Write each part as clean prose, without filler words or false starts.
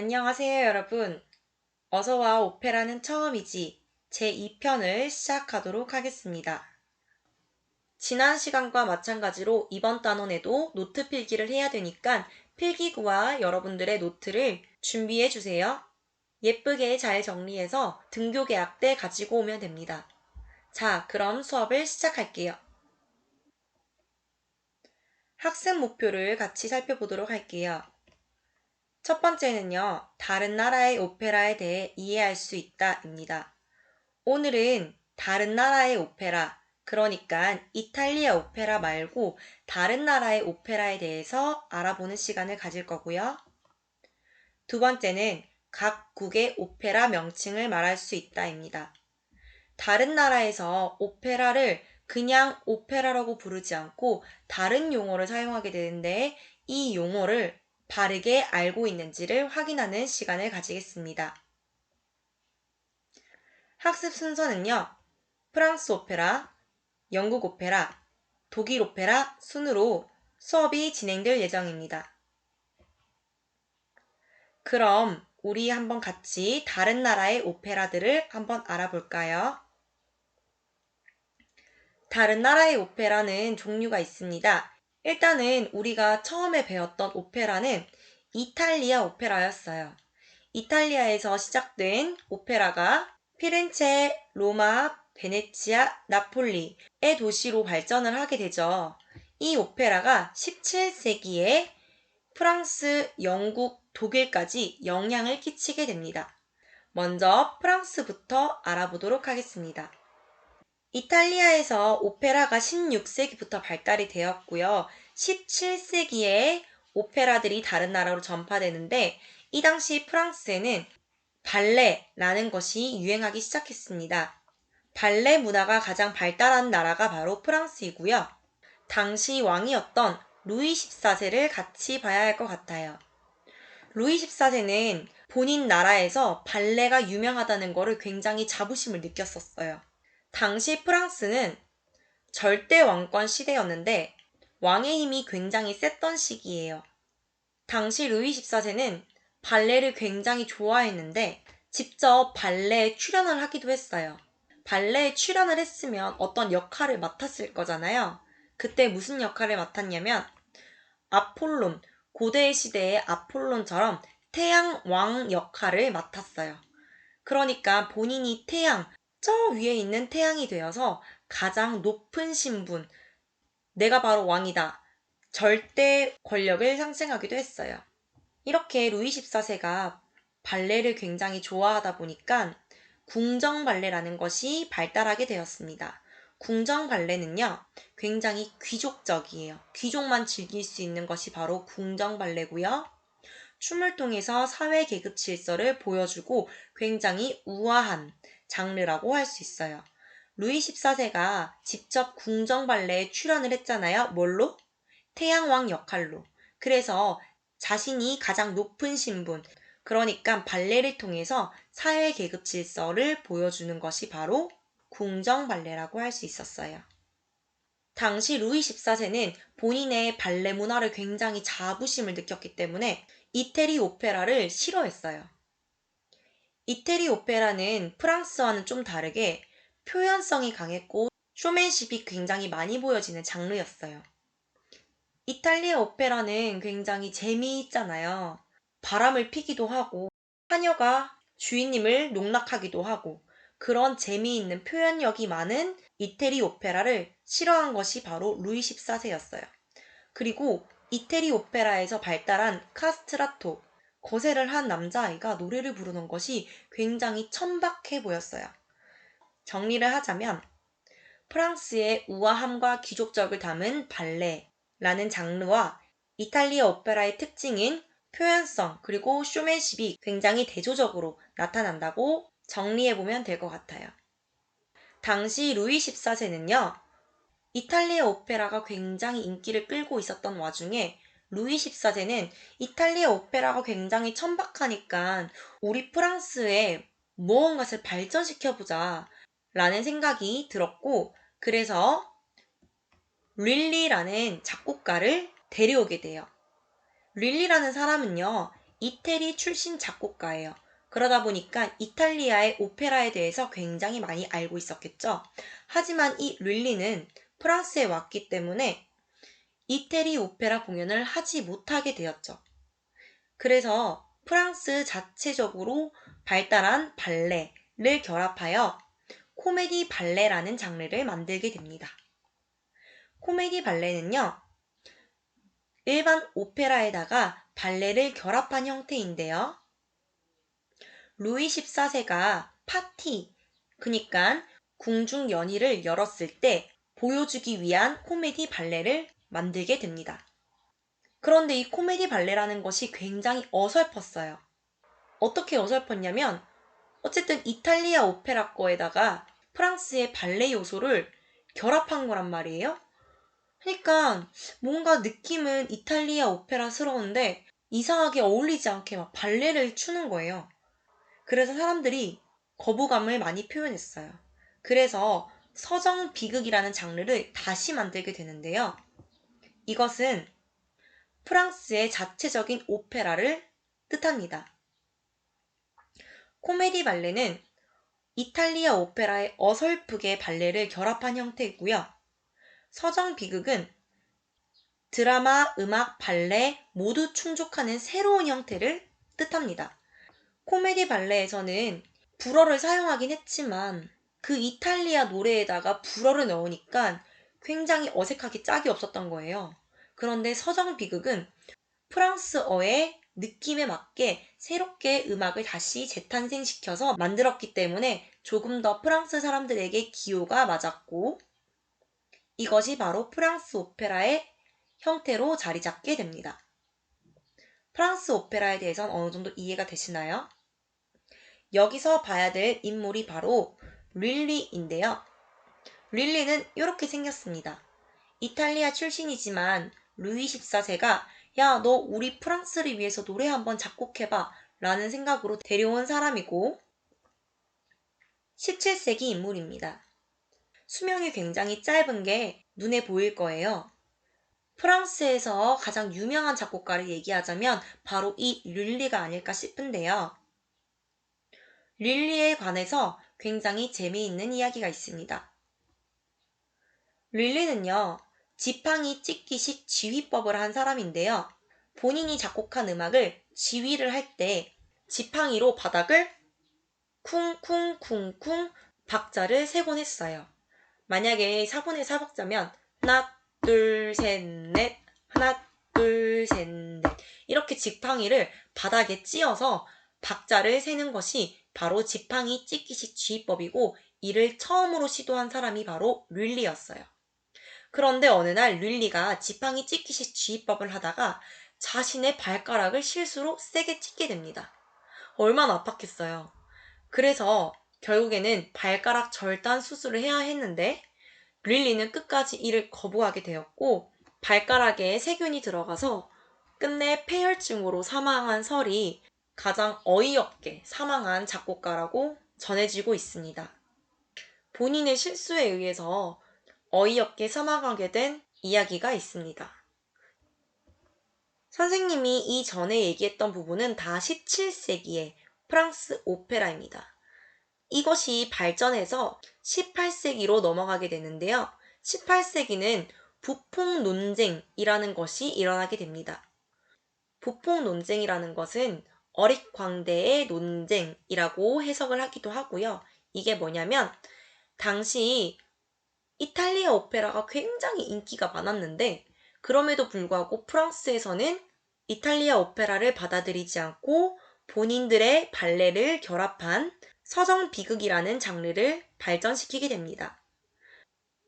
안녕하세요, 여러분. 어서와 오페라는 처음이지 제2편을 시작하도록 하겠습니다. 지난 시간과 마찬가지로 이번 단원에도 노트 필기를 해야 되니까 필기구와 여러분들의 노트를 준비해 주세요. 예쁘게 잘 정리해서 등교 계약 때 가지고 오면 됩니다. 자, 그럼 수업을 시작할게요. 학습 목표를 같이 살펴보도록 할게요. 첫 번째는요, 다른 나라의 오페라에 대해 이해할 수 있다입니다. 오늘은 다른 나라의 오페라, 그러니까 이탈리아 오페라 말고 다른 나라의 오페라에 대해서 알아보는 시간을 가질 거고요. 두 번째는 각국의 오페라 명칭을 말할 수 있다입니다. 다른 나라에서 오페라를 그냥 오페라라고 부르지 않고 다른 용어를 사용하게 되는데 이 용어를 바르게 알고 있는지를 확인하는 시간을 가지겠습니다. 학습 순서는요. 프랑스 오페라, 영국 오페라, 독일 오페라 순으로 수업이 진행될 예정입니다. 그럼 우리 한번 같이 다른 나라의 오페라들을 한번 알아볼까요? 다른 나라의 오페라는 종류가 있습니다. 일단은 우리가 처음에 배웠던 오페라는 이탈리아 오페라였어요. 이탈리아에서 시작된 오페라가 피렌체, 로마, 베네치아, 나폴리의 도시로 발전을 하게 되죠. 이 오페라가 17세기에 프랑스, 영국, 독일까지 영향을 끼치게 됩니다. 먼저 프랑스부터 알아보도록 하겠습니다. 이탈리아에서 오페라가 16세기부터 발달이 되었고요. 17세기에 오페라들이 다른 나라로 전파되는데 이 당시 프랑스에는 발레라는 것이 유행하기 시작했습니다. 발레 문화가 가장 발달한 나라가 바로 프랑스이고요. 당시 왕이었던 루이 14세를 같이 봐야 할 것 같아요. 루이 14세는 본인 나라에서 발레가 유명하다는 것을 굉장히 자부심을 느꼈었어요. 당시 프랑스는 절대 왕권 시대였는데 왕의 힘이 굉장히 셌던 시기예요. 당시 루이 14세는 발레를 굉장히 좋아했는데 직접 발레에 출연을 하기도 했어요. 발레에 출연을 했으면 어떤 역할을 맡았을 거잖아요. 그때 무슨 역할을 맡았냐면 아폴론, 고대 시대의 아폴론처럼 태양왕 역할을 맡았어요. 그러니까 본인이 태양, 저 위에 있는 태양이 되어서 가장 높은 신분, 내가 바로 왕이다. 절대 권력을 상징하기도 했어요. 이렇게 루이 14세가 발레를 굉장히 좋아하다 보니까 궁정 발레라는 것이 발달하게 되었습니다. 궁정 발레는요, 굉장히 귀족적이에요. 귀족만 즐길 수 있는 것이 바로 궁정 발레고요. 춤을 통해서 사회 계급 질서를 보여주고 굉장히 우아한 장르라고 할 수 있어요. 루이 14세가 직접 궁정 발레에 출연을 했잖아요. 뭘로? 태양왕 역할로. 그래서 자신이 가장 높은 신분, 그러니까 발레를 통해서 사회 계급 질서를 보여주는 것이 바로 궁정 발레라고 할 수 있었어요. 당시 루이 14세는 본인의 발레 문화를 굉장히 자부심을 느꼈기 때문에 이태리 오페라를 싫어했어요. 이태리 오페라는 프랑스와는 좀 다르게 표현성이 강했고 쇼맨십이 굉장히 많이 보여지는 장르였어요. 이탈리아 오페라는 굉장히 재미있잖아요. 바람을 피기도 하고 하녀가 주인님을 농락하기도 하고 그런 재미있는 표현력이 많은 이태리 오페라를 싫어한 것이 바로 루이 14세였어요. 그리고 이태리 오페라에서 발달한 카스트라토, 거세를 한 남자아이가 노래를 부르는 것이 굉장히 천박해 보였어요. 정리를 하자면 프랑스의 우아함과 귀족적을 담은 발레라는 장르와 이탈리아 오페라의 특징인 표현성 그리고 쇼맨십이 굉장히 대조적으로 나타난다고 정리해보면 될 것 같아요. 당시 루이 14세는요. 이탈리아 오페라가 굉장히 인기를 끌고 있었던 와중에 루이 14세는 이탈리아 오페라가 굉장히 천박하니까 우리 프랑스에 무언가를 발전시켜보자 라는 생각이 들었고 그래서 릴리라는 작곡가를 데려오게 돼요. 릴리라는 사람은요. 이태리 출신 작곡가예요. 그러다 보니까 이탈리아의 오페라에 대해서 굉장히 많이 알고 있었겠죠. 하지만 이 룰리는 프랑스에 왔기 때문에 이태리 오페라 공연을 하지 못하게 되었죠. 그래서 프랑스 자체적으로 발달한 발레를 결합하여 코미디 발레라는 장르를 만들게 됩니다. 코미디 발레는요, 일반 오페라에다가 발레를 결합한 형태인데요. 루이 14세가 파티, 그니까 궁중 연희를 열었을 때 보여주기 위한 코미디 발레를 만들게 됩니다. 그런데 이 코미디 발레라는 것이 굉장히 어설펐어요. 어떻게 어설펐냐면 어쨌든 이탈리아 오페라 거에다가 프랑스의 발레 요소를 결합한 거란 말이에요. 그러니까 뭔가 느낌은 이탈리아 오페라스러운데 이상하게 어울리지 않게 막 발레를 추는 거예요. 그래서 사람들이 거부감을 많이 표현했어요. 그래서 서정 비극이라는 장르를 다시 만들게 되는데요. 이것은 프랑스의 자체적인 오페라를 뜻합니다. 코미디 발레는 이탈리아 오페라의 어설프게 발레를 결합한 형태이고요. 서정 비극은 드라마, 음악, 발레 모두 충족하는 새로운 형태를 뜻합니다. 코미디 발레에서는 불어를 사용하긴 했지만 그 이탈리아 노래에다가 불어를 넣으니까 굉장히 어색하게 짝이 없었던 거예요. 그런데 서정 비극은 프랑스어의 느낌에 맞게 새롭게 음악을 다시 재탄생시켜서 만들었기 때문에 조금 더 프랑스 사람들에게 기호가 맞았고 이것이 바로 프랑스 오페라의 형태로 자리 잡게 됩니다. 프랑스 오페라에 대해서는 어느 정도 이해가 되시나요? 여기서 봐야 될 인물이 바로 릴리인데요. 릴리는 이렇게 생겼습니다. 이탈리아 출신이지만 루이 14세가 야, 너 우리 프랑스를 위해서 노래 한번 작곡해봐 라는 생각으로 데려온 사람이고 17세기 인물입니다. 수명이 굉장히 짧은 게 눈에 보일 거예요. 프랑스에서 가장 유명한 작곡가를 얘기하자면 바로 이 릴리가 아닐까 싶은데요. 릴리에 관해서 굉장히 재미있는 이야기가 있습니다. 릴리는요, 지팡이 찢기식 지휘법을 한 사람인데요. 본인이 작곡한 음악을 지휘를 할 때 지팡이로 바닥을 쿵쿵쿵쿵 박자를 세곤 했어요. 만약에 4분의 4박자면 하나, 둘, 셋, 넷, 하나, 둘, 셋, 넷 이렇게 지팡이를 바닥에 찧어서 박자를 세는 것이 바로 지팡이 찢기식 지휘법이고 이를 처음으로 시도한 사람이 바로 릴리였어요. 그런데 어느 날 릴리가 지팡이 찢기식 지휘법을 하다가 자신의 발가락을 실수로 세게 찢게 됩니다. 얼마나 아팠겠어요. 그래서 결국에는 발가락 절단 수술을 해야 했는데 릴리는 끝까지 이를 거부하게 되었고 발가락에 세균이 들어가서 끝내 폐혈증으로 사망한 설이 가장 어이없게 사망한 작곡가라고 전해지고 있습니다. 본인의 실수에 의해서 어이없게 사망하게 된 이야기가 있습니다. 선생님이 이전에 얘기했던 부분은 다 17세기의 프랑스 오페라입니다. 이것이 발전해서 18세기로 넘어가게 되는데요. 18세기는 부폭 논쟁이라는 것이 일어나게 됩니다. 부폭 논쟁이라는 것은 어릿광대의 논쟁이라고 해석을 하기도 하고요. 이게 뭐냐면 당시 이탈리아 오페라가 굉장히 인기가 많았는데 그럼에도 불구하고 프랑스에서는 이탈리아 오페라를 받아들이지 않고 본인들의 발레를 결합한 서정 비극이라는 장르를 발전시키게 됩니다.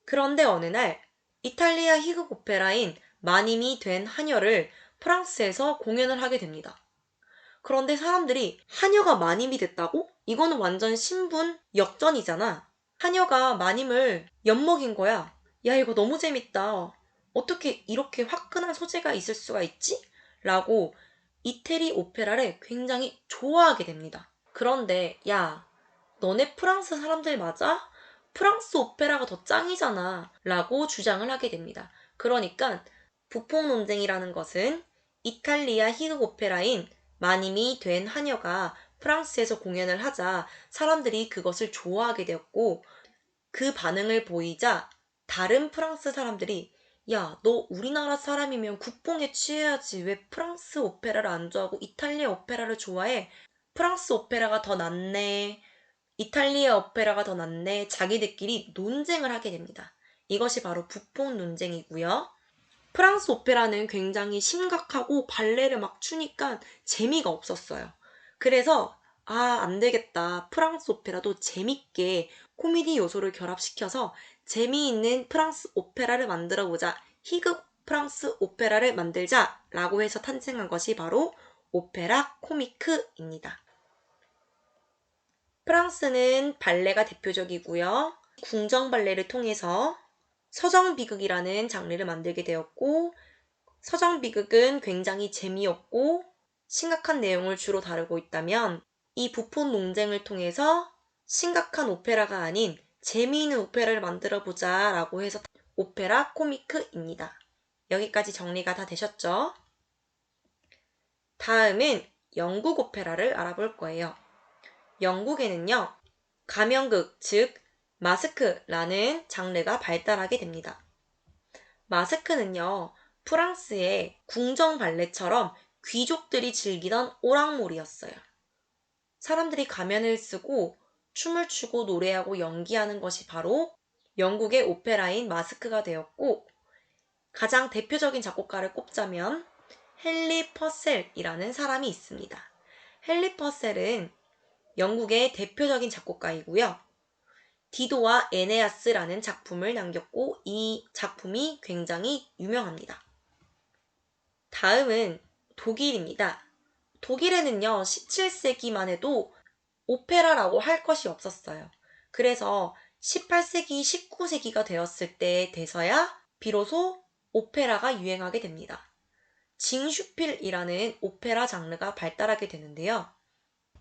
그런데 어느 날 이탈리아 희극 오페라인 마님이 된 하녀를 프랑스에서 공연을 하게 됩니다. 그런데 사람들이 하녀가 마님이 됐다고? 이거는 완전 신분 역전이잖아. 하녀가 마님을 엿먹인 거야. 야, 이거 너무 재밌다. 어떻게 이렇게 화끈한 소재가 있을 수가 있지? 라고 이태리 오페라를 굉장히 좋아하게 됩니다. 그런데 야, 너네 프랑스 사람들 맞아? 프랑스 오페라가 더 짱이잖아. 라고 주장을 하게 됩니다. 그러니까 부폭 논쟁이라는 것은 이탈리아 희극 오페라인 만임이 된 하녀가 프랑스에서 공연을 하자 사람들이 그것을 좋아하게 되었고 그 반응을 보이자 다른 프랑스 사람들이 야, 너 우리나라 사람이면 국뽕에 취해야지. 왜 프랑스 오페라를 안 좋아하고 이탈리아 오페라를 좋아해? 프랑스 오페라가 더 낫네. 이탈리아 오페라가 더 낫네. 자기들끼리 논쟁을 하게 됩니다. 이것이 바로 북풍 논쟁이고요. 프랑스 오페라는 굉장히 심각하고 발레를 막 추니까 재미가 없었어요. 그래서 안 되겠다. 프랑스 오페라도 재밌게 코미디 요소를 결합시켜서 재미있는 프랑스 오페라를 만들어 보자. 희극 프랑스 오페라를 만들자라고 해서 탄생한 것이 바로 오페라 코미크입니다. 프랑스는 발레가 대표적이고요. 궁정 발레를 통해서 서정 비극이라는 장르를 만들게 되었고 서정 비극은 굉장히 재미없고 심각한 내용을 주로 다루고 있다면 이 부폰 논쟁을 통해서 심각한 오페라가 아닌 재미있는 오페라를 만들어 보자 라고 해서 오페라 코미크입니다. 여기까지 정리가 다 되셨죠? 다음은 영국 오페라를 알아볼 거예요. 영국에는요, 가면극, 즉 마스크라는 장르가 발달하게 됩니다. 마스크는요, 프랑스의 궁정 발레처럼 귀족들이 즐기던 오락놀이였어요. 사람들이 가면을 쓰고 춤을 추고 노래하고 연기하는 것이 바로 영국의 오페라인 마스크가 되었고, 가장 대표적인 작곡가를 꼽자면 헨리 퍼셀이라는 사람이 있습니다. 헨리 퍼셀은 영국의 대표적인 작곡가이고요. 디도와 에네아스라는 작품을 남겼고 이 작품이 굉장히 유명합니다. 다음은 독일입니다. 독일에는요, 17세기만 해도 오페라라고 할 것이 없었어요. 그래서 18세기, 19세기가 되었을 때 돼서야 비로소 오페라가 유행하게 됩니다. 징슈필이라는 오페라 장르가 발달하게 되는데요.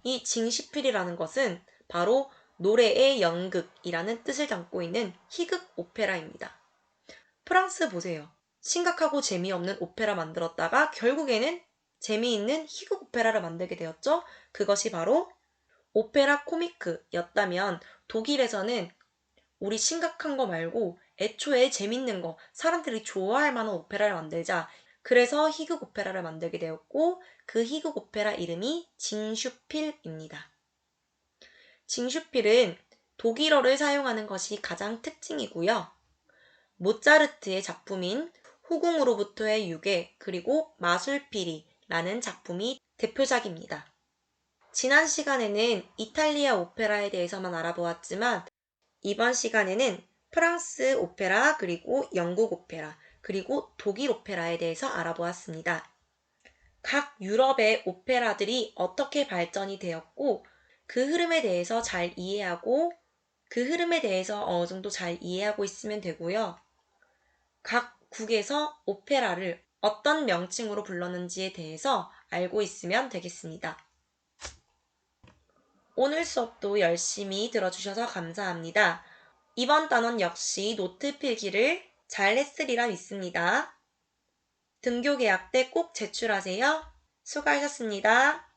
이 징슈필이라는 것은 바로 노래의 연극이라는 뜻을 담고 있는 희극 오페라입니다. 프랑스 보세요. 심각하고 재미없는 오페라 만들었다가 결국에는 재미있는 희극 오페라를 만들게 되었죠. 그것이 바로 오페라 코미크였다면 독일에서는 우리 심각한 거 말고 애초에 재밌는 거, 사람들이 좋아할 만한 오페라를 만들자. 그래서 희극 오페라를 만들게 되었고 그 희극 오페라 이름이 징슈필입니다. 징슈필은 독일어를 사용하는 것이 가장 특징이고요. 모차르트의 작품인 후궁으로부터의 유괴 그리고 마술피리라는 작품이 대표작입니다. 지난 시간에는 이탈리아 오페라에 대해서만 알아보았지만 이번 시간에는 프랑스 오페라 그리고 영국 오페라 그리고 독일 오페라에 대해서 알아보았습니다. 각 유럽의 오페라들이 어떻게 발전이 되었고 그 흐름에 대해서 잘 이해하고 그 흐름에 대해서 어느 정도 잘 이해하고 있으면 되고요. 각 국에서 오페라를 어떤 명칭으로 불렀는지에 대해서 알고 있으면 되겠습니다. 오늘 수업도 열심히 들어주셔서 감사합니다. 이번 단원 역시 노트 필기를 잘 했으리라 믿습니다. 등교 계약 때 꼭 제출하세요. 수고하셨습니다.